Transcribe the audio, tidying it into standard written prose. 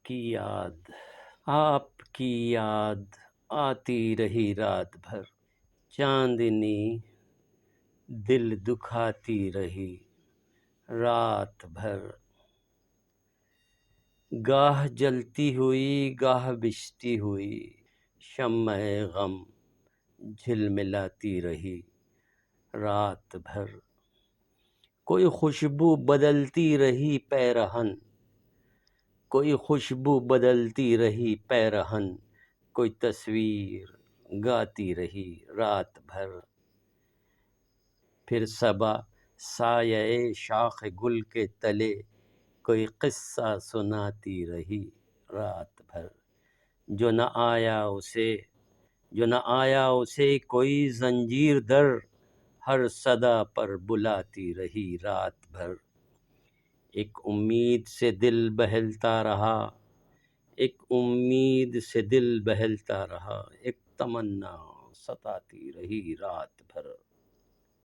کی یاد آپ کی یاد آتی رہی رات بھر، چاندنی دل دکھاتی رہی رات بھر، گاہ جلتی ہوئی گاہ بجھتی ہوئی شمع غم جھلملاتی رہی رات بھر، کوئی خوشبو بدلتی رہی پیرہن، کوئی خوشبو بدلتی رہی پیرہن، کوئی تصویر گاتی رہی رات بھر، پھر صبا سایہ شاخ گل کے تلے کوئی قصہ سناتی رہی رات بھر، جو نہ آیا اسے کوئی زنجیر در ہر صدا پر بلاتی رہی رات بھر، ایک امید سے دل بہلتا رہا، ایک امید سے دل بہلتا رہا، ایک تمنا ستاتی رہی رات بھر۔